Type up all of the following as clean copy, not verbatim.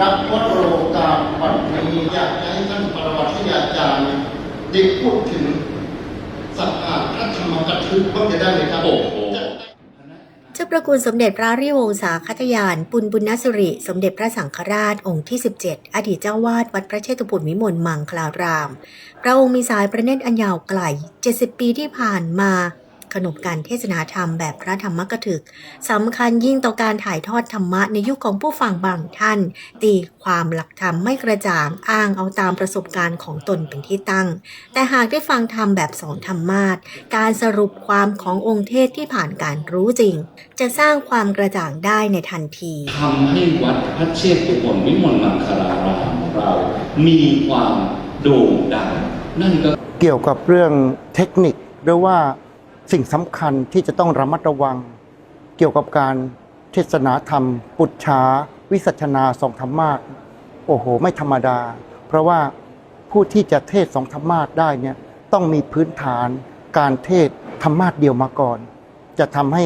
นักวัดโลกาปัตนีอยากให้ท่านปรวัติอาจารย์ได้พูดถึงสภาพพระธรรมกถึกบ้างจะได้ไหมครับเจ้าประคุณสมเด็จพระริวงศาคตยานปุณบุญนสิริสมเด็จพระสังฆราชองค์ที่ 17 อดีตเจ้าวาดวัดพระเชตุพนวิมลมังคลารามพระองค์มีสายพระเนตรอันยาวไกล70 ปีที่ผ่านมาขนบการเทศนาธรรมแบบพระธรรมกถึกสำคัญยิ่งต่อการถ่ายทอดธรรมะในยุคของผู้ฟังบางท่านตีความหลักธรรมไม่กระจ่างอ้างเอาตามประสบการณ์ของตนเป็นที่ตั้งแต่หากได้ฟังธรรมแบบสอนธรรมาสการสรุปความขององค์เทศที่ผ่านการรู้จริงจะสร้างความกระจ่างได้ในทันทีทำให้วัดพระเชตุพนวิมลมังคลารามของเรามีความโด่งดังนั่นก็เกี่ยวกับเรื่องเทคนิคหรือว่าสิ่งสำคัญที่จะต้องระมัดระวังเกี่ยวกับการเทศนาธรรมปุจฉาวิสัชนาสองธรรมาสโอ้โหไม่ธรรมดาเพราะว่าผู้ที่จะเทศสองธรรมาสได้เนี่ยต้องมีพื้นฐานการเทศธรรมาสเดียวมาก่อนจะทำให้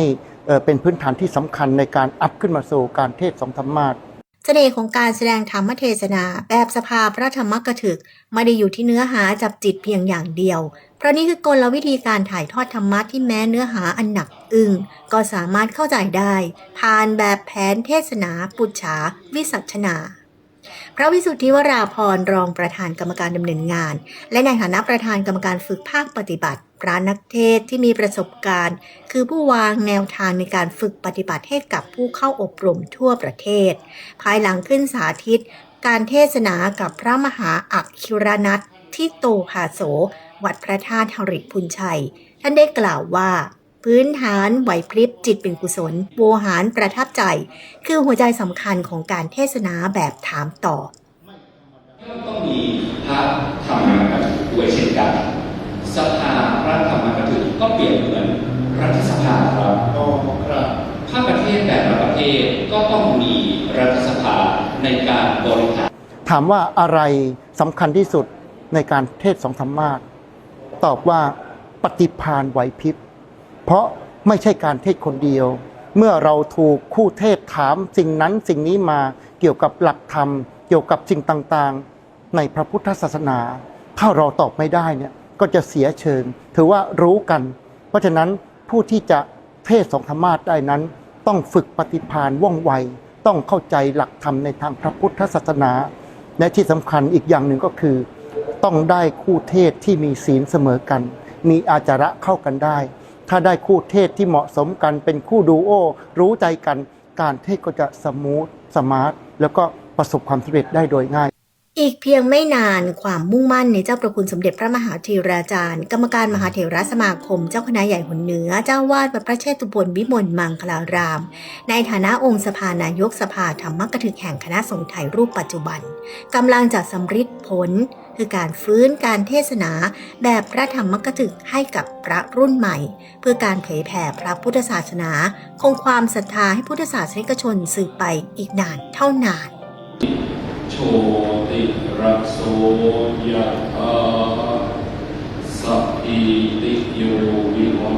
เป็นพื้นฐานที่สำคัญในการอัพขึ้นมาสู่การเทศสองธรรมาสเสน่ห์ของการแสดงธรรมเทศนาแบบสภาพระธรรมกถึกไม่ได้อยู่ที่เนื้อหาจับจิตเพียงอย่างเดียวเพราะนี่คือกลวิธีการถ่ายทอดธรรมะที่แม้เนื้อหาอันหนักอึ้งก็สามารถเข้าใจได้ผ่านแบบแผนเทศนาปุจฉาวิสัชนาพระวิสุทธิวราภรณ์รองประธานกรรมการดำเนินงานและในฐานะประธานกรรมการฝึกภาคปฏิบัติพระนักเทศที่มีประสบการณ์คือผู้วางแนวทางในการฝึกปฏิบัติให้กับผู้เข้าอบรมทั่วประเทศภายหลังขึ้นสาธิตการเทศนากับพระมหาอัคคิรนัททิโตภาโสวัดพระธาตุหริพุนชัยท่านได้กล่าวว่าพื้นฐานไหวพริบจิตเป็นกุศลโวหารประทับใจคือหัวใจสำคัญของการเทศนาแบบถามตอบต้องมีพระธรรมกถึกด้วยเช่นกันสภาพระธรรมกถึกก็เปรียบเหมือนรัฐสภาครับถ้าประเทศแต่ละประเทศก็ต้องมีรัฐสภาในการบริหารถามว่าอะไรสำคัญที่สุดในการเทศสองธรรมาสตอบว่าปฏิภาณไหวพริบเพราะไม่ใช่การเทศคนเดียวเมื่อเราถูกคู่เทศถามสิ่งนั้นสิ่งนี้มาเกี่ยวกับหลักธรรมเกี่ยวกับสิ่งต่างๆในพระพุทธศาสนาถ้าเราตอบไม่ได้เนี่ยก็จะเสียเชิงถือว่ารู้กันเพราะฉะนั้นผู้ที่จะเทศสองธรรมาสได้นั้นต้องฝึกปฏิภาณว่องไวต้องเข้าใจหลักธรรมในทางพระพุทธศาสนาและที่สำคัญอีกอย่างหนึ่งก็คือต้องได้คู่เทศที่มีศีลเสมอกันมีอาจาระเข้ากันได้ถ้าได้คู่เทศที่เหมาะสมกันเป็นคู่ดูโอรู้ใจกันการเทศก็จะสมูทสมาร์ทแล้วก็ประสบความสำเร็จได้โดยง่ายอีกเพียงไม่นานความมุ่งมั่นในเจ้าประคุณสมเด็จพระมหาเถราจารย์กรรมการมหาเถรสมาคมเจ้าคณะใหญ่หนเหนือเจ้าวาดวัดพระเชตุพนวิมลมังคลารามในฐานะองค์สภานายกสภาธรรมกถึกแห่งคณะสงฆ์ไทยรูปปัจจุบันกำลังจะสำฤทธิ์ผลคือการฟื้นการเทศนาแบบพระธรรมกถึกให้กับพระรุ่นใหม่เพื่อการเผยแผ่พระพุทธศาสนาคงความศรัทธาให้พุทธศาสนิกชนสืบไปอีกนานเท่านานโชติรัสโสยะถาสัพพิติโยวิวั